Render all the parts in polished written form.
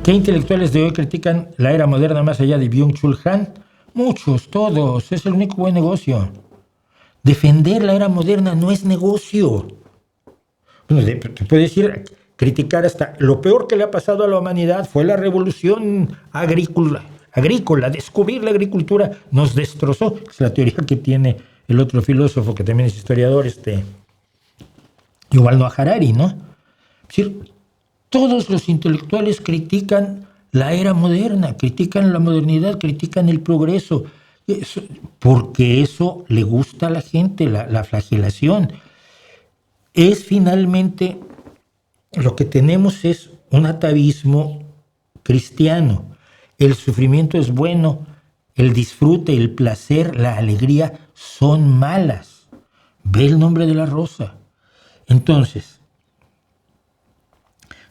¿Qué intelectuales de hoy critican la era moderna más allá de Byung-Chul Han? Muchos, todos. Es el único buen negocio. Defender la era moderna no es negocio. Bueno, te puedo decir, criticar hasta lo peor que le ha pasado a la humanidad fue la revolución agrícola. Descubrir la agricultura nos destrozó. Es la teoría que tiene el otro filósofo que también es historiador, Yuval Noah Harari, ¿no? Es decir, todos los intelectuales critican la era moderna, critican la modernidad, critican el progreso, porque eso le gusta a la gente, la flagelación. Es finalmente, lo que tenemos es un atavismo cristiano. El sufrimiento es bueno, el disfrute, el placer, la alegría son malas. Ve el nombre de la rosa. Entonces,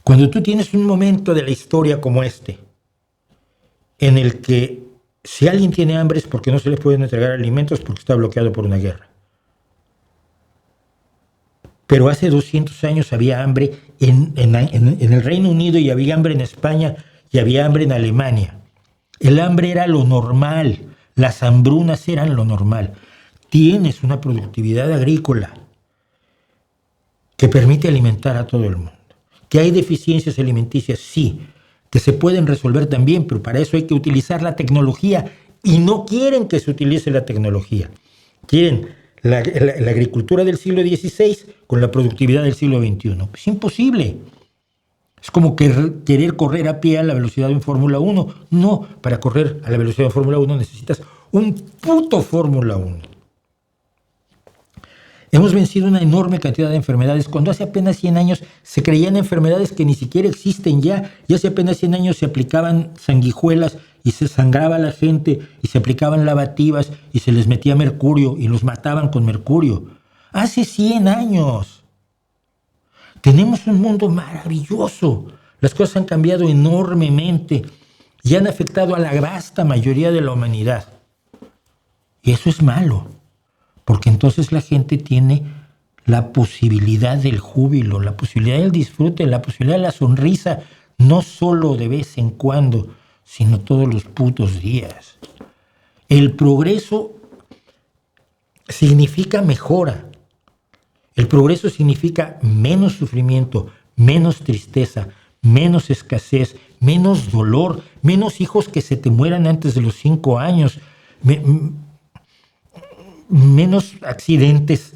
cuando tú tienes un momento de la historia como este, en el que si alguien tiene hambre es porque no se le pueden entregar alimentos porque está bloqueado por una guerra. Pero hace 200 años había hambre en el Reino Unido y había hambre en España y había hambre en Alemania. El hambre era lo normal, las hambrunas eran lo normal. Tienes una productividad agrícola que permite alimentar a todo el mundo. ¿Que hay deficiencias alimenticias? Sí. Que se pueden resolver también, pero para eso hay que utilizar la tecnología. Y no quieren que se utilice la tecnología. Quieren la agricultura del siglo XVI con la productividad del siglo XXI. Es imposible. Es como querer correr a pie a la velocidad de un Fórmula 1. No, para correr a la velocidad de un Fórmula 1 necesitas un puto Fórmula 1. Hemos vencido una enorme cantidad de enfermedades cuando hace apenas 100 años se creían enfermedades que ni siquiera existen ya. Y hace apenas 100 años se aplicaban sanguijuelas y se sangraba a la gente y se aplicaban lavativas y se les metía mercurio y los mataban con mercurio. Hace 100 años. Tenemos un mundo maravilloso. Las cosas han cambiado enormemente y han afectado a la vasta mayoría de la humanidad. Y eso es malo. Porque entonces la gente tiene la posibilidad del júbilo, la posibilidad del disfrute, la posibilidad de la sonrisa, no solo de vez en cuando, sino todos los putos días. El progreso significa mejora. El progreso significa menos sufrimiento, menos tristeza, menos escasez, menos dolor, menos hijos que se te mueran antes de los 5 años, menos accidentes.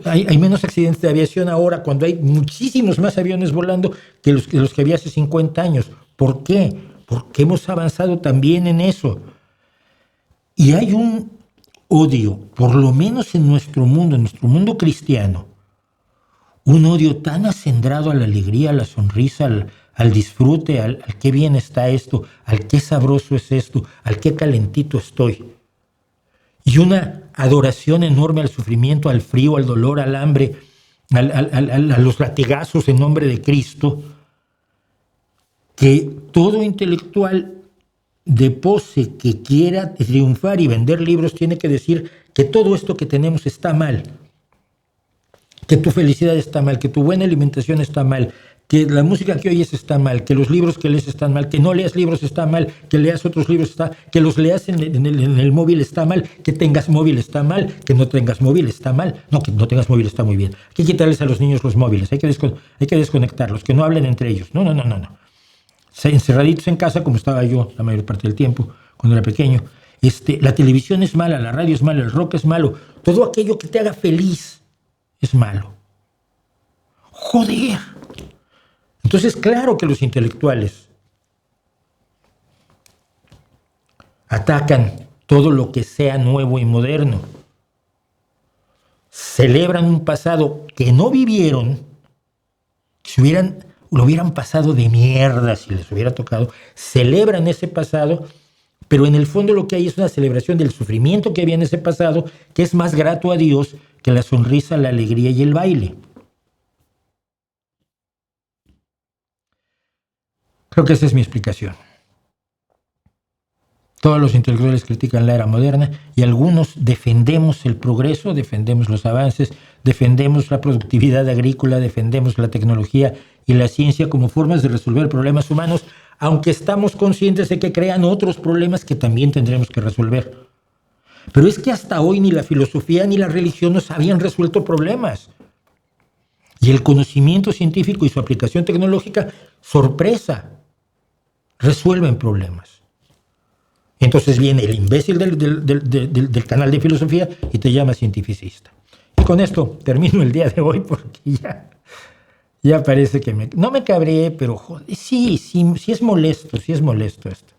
Hay menos accidentes de aviación ahora cuando hay muchísimos más aviones volando que los que había hace 50 años. ¿Por qué? Porque hemos avanzado también en eso. Y hay un odio, por lo menos en nuestro mundo cristiano, un odio tan acendrado a la alegría, a la sonrisa, al disfrute, al qué bien está esto, al qué sabroso es esto, al qué calentito estoy. Y una adoración enorme al sufrimiento, al frío, al dolor, al hambre, a los latigazos en nombre de Cristo, que todo intelectual de pose que quiera triunfar y vender libros tiene que decir que todo esto que tenemos está mal, que tu felicidad está mal, que tu buena alimentación está mal, que la música que oyes está mal, que los libros que lees están mal, que no leas libros está mal, que leas otros libros está mal, que los leas en el móvil está mal, que tengas móvil está mal, que no tengas móvil está mal. No, que no tengas móvil está muy bien. Hay que quitarles a los niños los móviles, hay que desconectarlos, que no hablen entre ellos. No. Encerraditos en casa, como estaba yo la mayor parte del tiempo, cuando era pequeño. La televisión es mala, la radio es mala, el rock es malo. Todo aquello que te haga feliz es malo. ¡Joder! Entonces, claro que los intelectuales atacan todo lo que sea nuevo y moderno. Celebran un pasado que no vivieron, lo hubieran pasado de mierda si les hubiera tocado. Celebran ese pasado, pero en el fondo lo que hay es una celebración del sufrimiento que había en ese pasado, que es más grato a Dios que la sonrisa, la alegría y el baile. Creo que esa es mi explicación. Todos los intelectuales critican la era moderna y algunos defendemos el progreso, defendemos los avances, defendemos la productividad agrícola, defendemos la tecnología y la ciencia como formas de resolver problemas humanos, aunque estamos conscientes de que crean otros problemas que también tendremos que resolver. Pero es que hasta hoy ni la filosofía ni la religión nos habían resuelto problemas. Y el conocimiento científico y su aplicación tecnológica, sorpresa, resuelven problemas. Entonces viene el imbécil del canal de filosofía y te llama cientificista. Y con esto termino el día de hoy porque ya parece que no me cabreé, pero joder, sí es molesto esto.